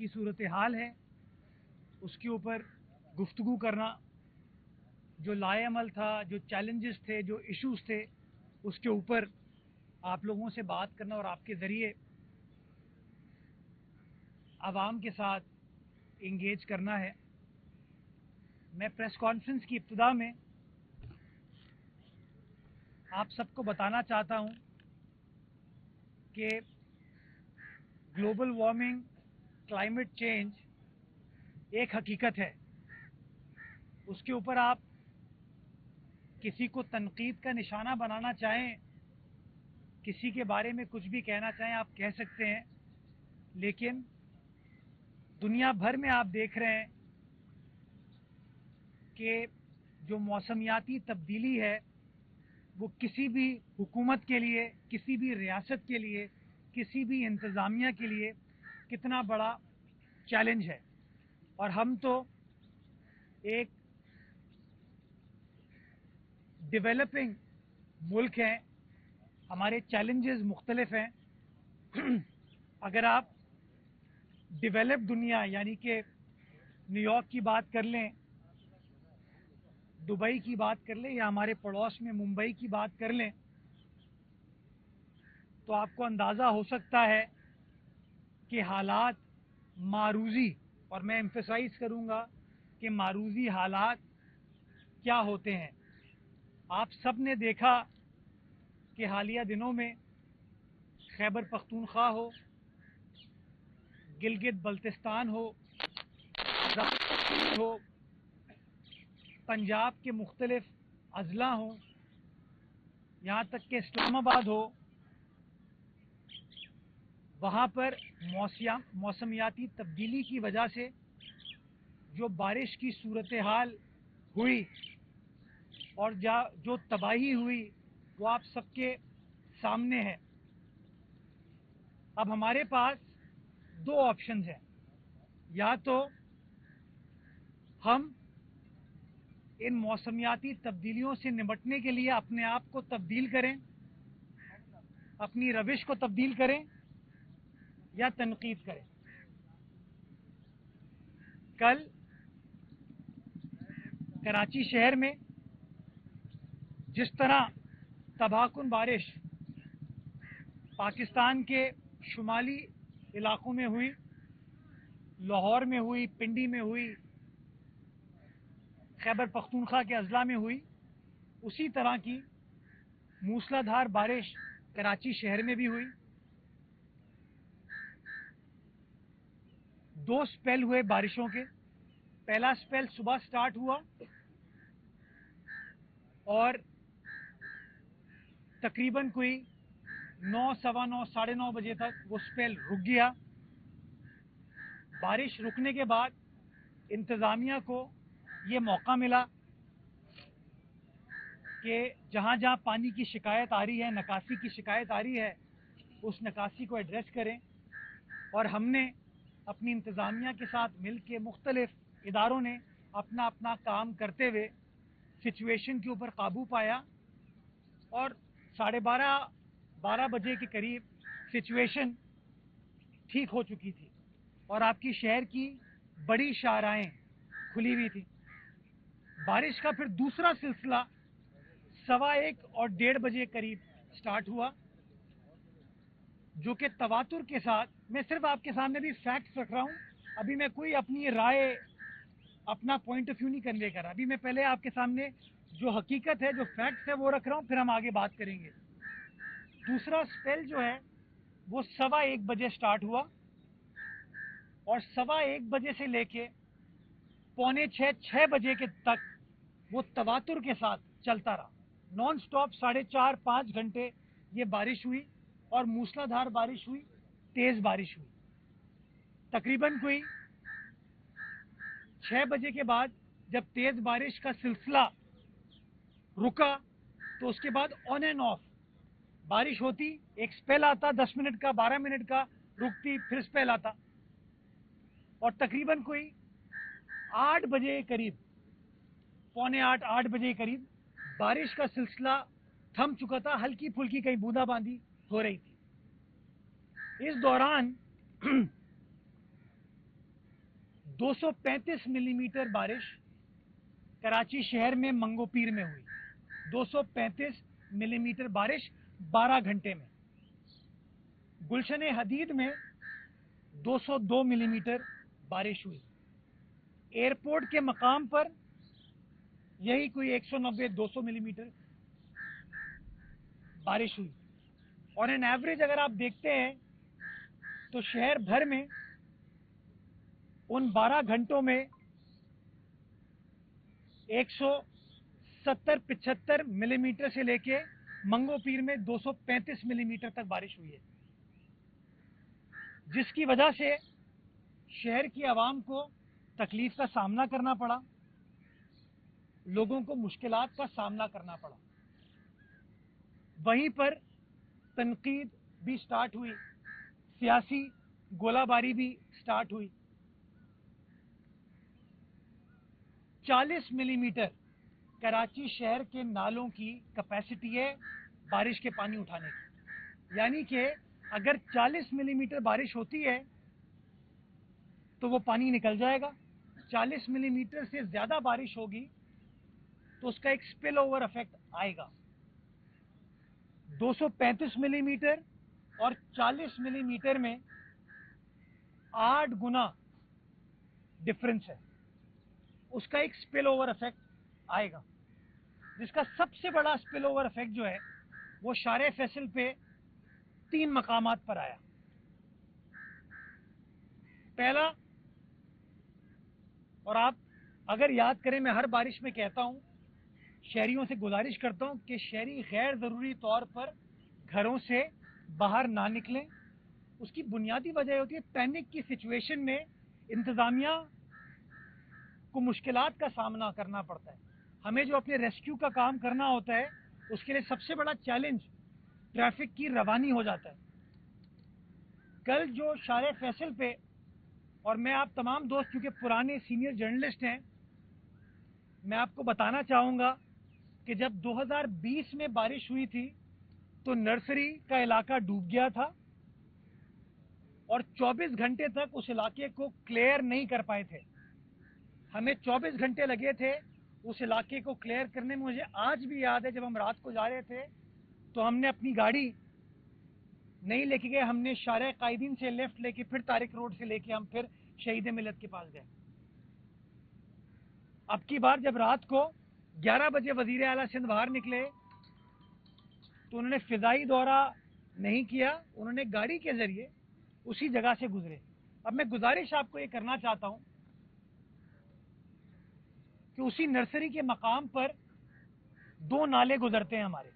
की सूरत हाल है उसके ऊपर गुफ्तगू करना, जो लाएअमल था, जो चैलेंजेस थे, जो इश्यूज थे, उसके ऊपर आप लोगों से बात करना और आपके ज़रिए आवाम के साथ इंगेज करना है। मैं प्रेस कॉन्फ्रेंस की इब्तिदा में आप सबको बताना चाहता हूं कि ग्लोबल वार्मिंग, क्लाइमेट चेंज एक हकीकत है। उसके ऊपर आप किसी को तनकीद का निशाना बनाना चाहें, किसी के बारे में कुछ भी कहना चाहें, आप कह सकते हैं, लेकिन दुनिया भर में आप देख रहे हैं कि जो मौसमियाती तब्दीली है वो किसी भी हुकूमत के लिए, किसी भी रियासत के लिए, किसी भी इंतज़ामिया के लिए कितना बड़ा चैलेंज है। और हम तो एक डेवलपिंग मुल्क हैं, हमारे चैलेंजेस मुख्तलिफ हैं। अगर आप डेवलप दुनिया यानी कि न्यूयॉर्क की बात कर लें, दुबई की बात कर लें, या हमारे पड़ोस में मुंबई की बात कर लें, तो आपको अंदाज़ा हो सकता है कि हालात मारूजी, और मैं एम्फसाइज करूंगा कि मारूजी हालात क्या होते हैं। आप सब ने देखा कि हालिया दिनों में खैबर पख्तूनख्वा हो, गिलगित बल्तिस्तान हो, हो, पंजाब के मुख्तलिफ अजला हों, यहाँ तक कि इस्लामाबाद हो, वहाँ पर मौसमियाती तब्दीली की वजह से जो बारिश की सूरत हाल हुई और जो तबाही हुई वो आप सबके सामने है। अब हमारे पास दो ऑप्शंस हैं, या तो हम इन मौसमियाती तब्दीलियों से निपटने के लिए अपने आप को तब्दील करें, अपनी रविश को तब्दील करें, या तनकीद करें। कल कराची शहर में जिस तरह तबाहकुन बारिश पाकिस्तान के शुमाली इलाकों में हुई, लाहौर में हुई, पिंडी में हुई, खैबर पख्तूनख्वा के अजला में हुई, उसी तरह की मूसलाधार बारिश कराची शहर में भी हुई। दो स्पेल हुए बारिशों के। पहला स्पेल सुबह स्टार्ट हुआ और तकरीबन कोई 9, सवा 9, साढ़े 9 बजे तक वो स्पेल रुक गया। बारिश रुकने के बाद इंतज़ामिया को ये मौका मिला कि जहाँ जहाँ पानी की शिकायत आ रही है, निकासी की शिकायत आ रही है, उस निकासी को एड्रेस करें। और हमने अपनी इंतज़ामिया के साथ मिल के मुख्तलिफ इदारों ने अपना अपना काम करते हुए सिचुएशन के ऊपर काबू पाया और 12:30 बजे के करीब सिचुएशन ठीक हो चुकी थी और आपकी शहर की बड़ी शाहराहें खुली हुई थी। बारिश का फिर दूसरा सिलसिला 1:15 और 1:30 बजे करीब स्टार्ट हुआ, जो कि तवातुर के साथ, मैं सिर्फ आपके सामने भी फैक्ट्स रख रहा हूँ, अभी मैं कोई अपनी राय, अपना पॉइंट ऑफ व्यू नहीं कन्वे कर रहा। अभी मैं पहले आपके सामने जो हकीकत है, जो फैक्ट्स है वो रख रहा हूँ, फिर हम आगे बात करेंगे। दूसरा स्पेल जो है वो 1:15 बजे स्टार्ट हुआ और 1:15 बजे से लेके 5:45, 6 बजे के तक वो तवातुर के साथ चलता रहा। नॉन स्टॉप 4.5-5 घंटे ये बारिश हुई और मूसलाधार बारिश हुई, तेज बारिश हुई। तकरीबन कोई 6 बजे के बाद जब तेज बारिश का सिलसिला रुका तो उसके बाद ऑन एंड ऑफ बारिश होती, एक स्पेल आता 10 मिनट का, 12 मिनट का, रुकती, फिर स्पेल आता। और तकरीबन कोई 8 बजे करीब, 7:45, 8 बजे करीब बारिश का सिलसिला थम चुका था, हल्की फुल्की कहीं बूंदाबांदी हो रही थी। इस दौरान 235 मिलीमीटर बारिश कराची शहर में मंगो पीर में हुई। 235 मिलीमीटर बारिश 12 घंटे में। गुलशन हदीद में 202 मिलीमीटर बारिश हुई। एयरपोर्ट के मकाम पर यही कोई 190-200 मिलीमीटर बारिश हुई। और इन एवरेज अगर आप देखते हैं तो शहर भर में उन 12 घंटों में 170-75 मिलीमीटर से लेके मंगो पीर में 235 मिलीमीटर तक बारिश हुई है, जिसकी वजह से शहर की आवाम को तकलीफ का सामना करना पड़ा, लोगों को मुश्किलात का सामना करना पड़ा। वहीं पर तनकीद भी स्टार्ट हुई, सियासी गोलाबारी भी स्टार्ट हुई। 40 मिलीमीटर कराची शहर के नालों की कैपेसिटी है बारिश के पानी उठाने की, यानी कि अगर 40 मिलीमीटर बारिश होती है तो वो पानी निकल जाएगा। 40 मिलीमीटर से ज़्यादा बारिश होगी तो उसका एक स्पिल ओवर इफेक्ट आएगा। 235 मिलीमीटर और 40 मिलीमीटर में 8 गुना डिफरेंस है, उसका एक स्पिल ओवर इफेक्ट आएगा, जिसका सबसे बड़ा स्पिल ओवर इफेक्ट जो है वो शारे फैसल पे 3 मकामात पर आया। पहला, और आप अगर याद करें, मैं हर बारिश में कहता हूं, शहरियों से गुजारिश करता हूं कि शहरी गैर ज़रूरी तौर पर घरों से बाहर ना निकलें। उसकी बुनियादी वजह होती है पैनिक की सिचुएशन में इंतज़ामिया को मुश्किलात का सामना करना पड़ता है। हमें जो अपने रेस्क्यू का काम करना होता है उसके लिए सबसे बड़ा चैलेंज ट्रैफिक की रवानी हो जाता है। कल जो शारे फैसल पे, और मैं आप तमाम दोस्त क्योंकि पुराने सीनियर जर्नलिस्ट हैं, मैं आपको बताना चाहूँगा कि जब 2020 में बारिश हुई थी तो नर्सरी का इलाका डूब गया था और 24 घंटे तक उस इलाके को क्लियर नहीं कर पाए थे। हमें 24 घंटे लगे थे उस इलाके को क्लियर करने में। मुझे आज भी याद है, जब हम रात को जा रहे थे तो हमने अपनी गाड़ी नहीं लेके गए, हमने शारे कायदीन से लेफ्ट लेके फिर तारिक रोड से लेके हम फिर शहीद मिलत के पास गए। अब की बार जब रात को 11 बजे वजीर आला सिंध बाहर निकले तो उन्होंने फिजाई दौरा नहीं किया, उन्होंने गाड़ी के जरिए उसी जगह से गुजरे। अब मैं गुजारिश आपको ये करना चाहता हूं कि उसी नर्सरी के मकाम पर 2 नाले गुजरते हैं हमारे,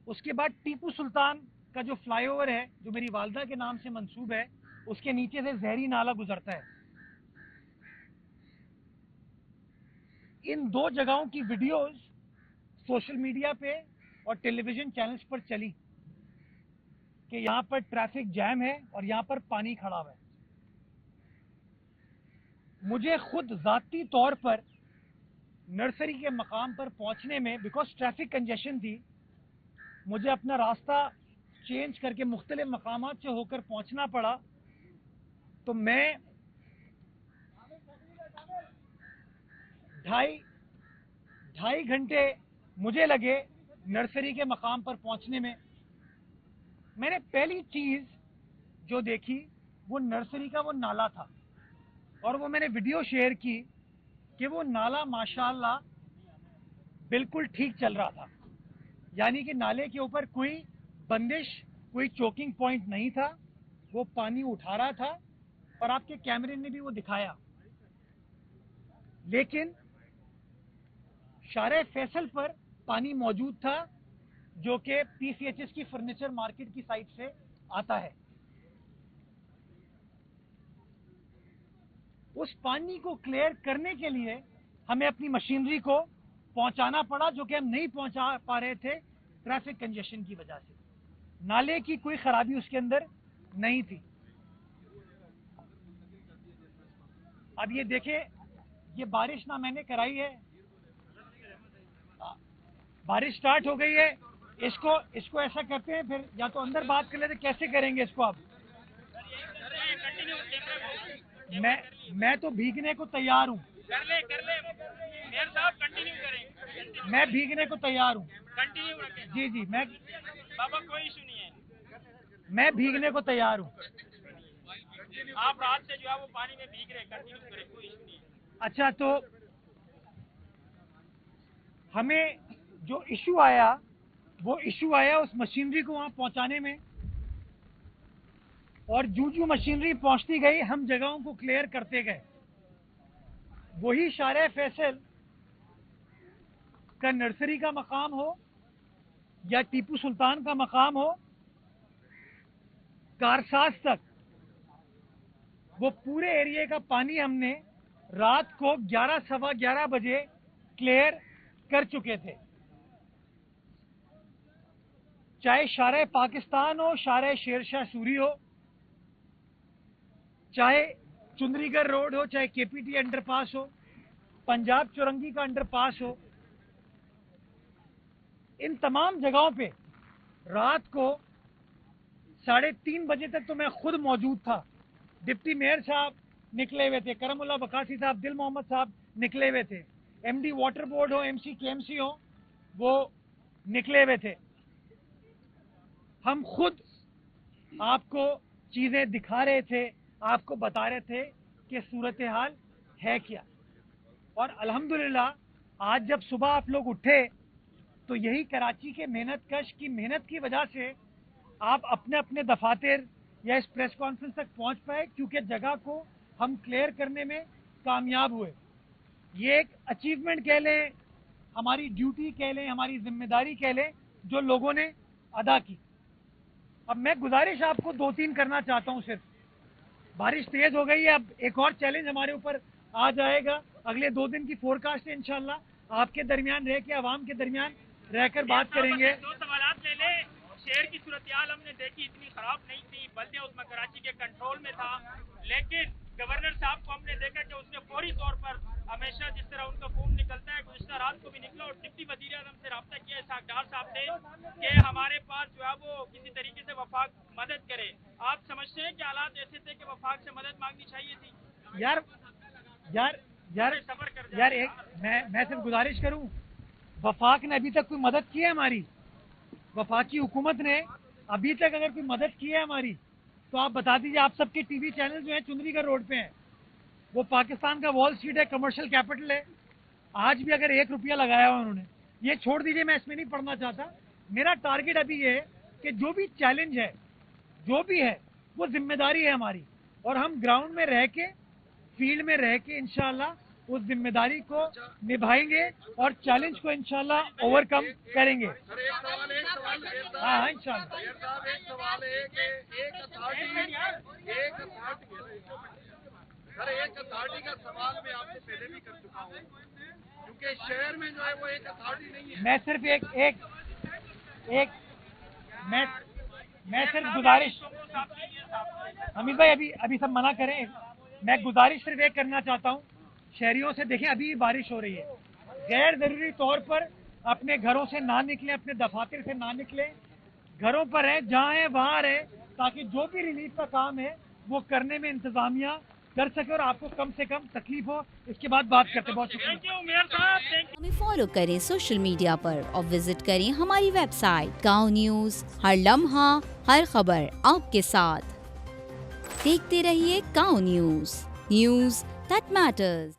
उसके बाद टीपू सुल्तान का जो फ्लाईओवर है जो मेरी वालदा के नाम से मंसूब है, उसके नीचे से जहरी नाला गुजरता है। इन 2 जगहों की वीडियोस सोशल मीडिया पे और टेलीविजन चैनल्स पर चली कि यहां पर ट्रैफिक जैम है और यहां पर पानी खड़ा हुआ है। मुझे खुद जाती तौर पर नर्सरी के मकाम पर पहुंचने में, बिकॉज ट्रैफिक कंजेशन थी, मुझे अपना रास्ता चेंज करके मुख्तलिफ मकामात से होकर पहुंचना पड़ा। तो मैं ढाई घंटे मुझे लगे नर्सरी के मकाम पर पहुंचने में। मैंने पहली चीज जो देखी वो नर्सरी का वो नाला था, और वो मैंने वीडियो शेयर की कि वो नाला माशाअल्लाह बिल्कुल ठीक चल रहा था, यानी कि नाले के ऊपर कोई बंदिश, कोई चोकिंग पॉइंट नहीं था, वो पानी उठा रहा था और आपके कैमरे ने भी वो दिखाया। लेकिन शारे फैसल पर पानी मौजूद था जो कि पीसीएचएस की फर्नीचर मार्केट की साइड से आता है। उस पानी को क्लियर करने के लिए हमें अपनी मशीनरी को पहुंचाना पड़ा, जो कि हम नहीं पहुंचा पा रहे थे ट्रैफिक कंजेशन की वजह से। नाले की कोई खराबी उसके अंदर नहीं थी। अब ये देखें, ये बारिश ना मैंने कराई है, बारिश स्टार्ट हो गई है। इसको ऐसा करते हैं, फिर या तो अंदर बात कर लेते, कैसे करेंगे इसको? आप میں تو بھیگنے کو تیار ہوں. کر لے میئر صاحب کنٹینیو کریں. میں بھیگنے کو تیار ہوں. کنٹینیو رکھیں. جی بابا کوئی ایشو نہیں ہے. میں بھیگنے کو تیار ہوں. آپ رات سے جو ہے وہ پانی میں بھیگ رہے, کنٹینیو کریں, کوئی ایشو نہیں ہے. اچھا, تو ہمیں جو ایشو آیا وہ ایشو آیا اس مشینری کو وہاں پہنچانے میں, اور جو مشینری پہنچتی گئی ہم جگہوں کو کلیئر کرتے گئے. وہی شارع فیصل کا نرسری کا مقام ہو یا ٹیپو سلطان کا مقام ہو, کارساز تک وہ پورے ایریے کا پانی ہم نے رات کو 11 بجے کلیئر کر چکے تھے. چاہے شارع پاکستان ہو, شارع شیر شاہ سوری ہو, چاہے چندری گڑھ روڈ ہو, چاہے کے پی ٹی انڈر پاس ہو, پنجاب چورنگی کا انڈر پاس ہو, ان تمام جگہوں پہ رات کو 3:30 بجے تک تو میں خود موجود تھا. ڈپٹی میئر صاحب نکلے ہوئے تھے, کرم اللہ بکاسی صاحب, دل محمد صاحب نکلے ہوئے تھے, ایم ڈی واٹر بورڈ ہو, ایم سی کے ایم سی ہو, وہ نکلے ہوئے تھے. ہم خود آپ کو چیزیں دکھا رہے تھے, آپ کو بتا رہے تھے کہ صورتحال ہے کیا. اور الحمدللہ آج جب صبح آپ لوگ اٹھے تو یہی کراچی کے محنت کش کی محنت کی وجہ سے آپ اپنے اپنے دفاتر یا اس پریس کانفرنس تک پہنچ پائے, کیونکہ جگہ کو ہم کلیئر کرنے میں کامیاب ہوئے. یہ ایک اچیومنٹ کہہ لیں, ہماری ڈیوٹی کہہ لیں, ہماری ذمہ داری کہہ لیں, جو لوگوں نے ادا کی. اب میں گزارش آپ کو 2-3 کرنا چاہتا ہوں. صرف بارش تیز ہو گئی ہے, اب ایک اور چیلنج ہمارے اوپر آ جائے گا. اگلے 2 دن کی فورکاسٹ ہے, انشاءاللہ آپ کے درمیان رہ کے, عوام کے درمیان رہ کر بات کریں گے. 2 سوالات لے لیں. شہر کی صورتحال ہم نے دیکھی, اتنی خراب نہیں تھی, بلدیہ عظمی کراچی کے کنٹرول میں تھا, لیکن گورنر صاحب کو ہم نے دیکھا کہ اس نے فوری طور پر, ہمیشہ جس طرح ان کا فون نکلتا ہے, گزشتہ رات کو بھی نکلا, اور ڈپٹی وزیر اعظم سے رابطہ کیا اسحاق ڈار صاحب نے کہ ہمارے پاس جو ہے وہ کسی طریقے سے وفاق مدد کرے. آپ سمجھتے ہیں کہ حالات ایسے تھے کہ وفاق سے مدد مانگنی چاہیے تھی؟ یار ایک میں صرف گزارش کروں, وفاق نے ابھی تک کوئی مدد کی ہے ہماری؟ وفاقی حکومت نے ابھی تک اگر کوئی مدد کی ہے ہماری تو آپ بتا دیجئے. آپ سب کے ٹی وی چینل جو ہیں چندری گڑھ روڈ پہ ہیں, وہ پاکستان کا وال اسٹریٹ ہے, کمرشل کیپٹل ہے. آج بھی اگر 1 روپیہ لگایا ہوا انہوں نے, یہ چھوڑ دیجئے, میں اس میں نہیں پڑھنا چاہتا. میرا ٹارگٹ ابھی یہ ہے کہ جو بھی چیلنج ہے, جو بھی ہے, وہ ذمہ داری ہے ہماری, اور ہم گراؤنڈ میں رہ کے, فیلڈ میں رہ کے انشاءاللہ اس ذمہ داری کو نبھائیں گے اور چیلنج کو انشاءاللہ اوور کم کریں گے. ہاں انشاءاللہ. سر ایک اتھارٹی کا سوال میں آپ سے پہلے بھی کر چکا ہوں, کیونکہ شہر میں جو ہے وہ ایک اتھارٹی نہیں ہے. میں صرف گزارش, حمید بھائی ابھی سب منع کریں, میں گزارش صرف ایک کرنا چاہتا ہوں شہریوں سے. دیکھیں ابھی بارش ہو رہی ہے, غیر ضروری طور پر اپنے گھروں سے نہ نکلیں, اپنے دفاتر سے نہ نکلیں, گھروں پر رہیں, جہاں ہیں وہاں رہیں, تاکہ جو بھی ریلیف کا کام ہے وہ کرنے میں انتظامیہ کر سکے اور آپ کو کم سے کم تکلیف ہو. اس کے بعد بات کرتے. بہت شکریہ. ہمیں فالو کریں سوشل میڈیا پر اور وزٹ کریں ہماری ویب سائٹ گاؤں نیوز. ہر لمحہ ہر خبر آپ کے ساتھ. دیکھتے رہیے گاؤں نیوز دیٹ میٹرز.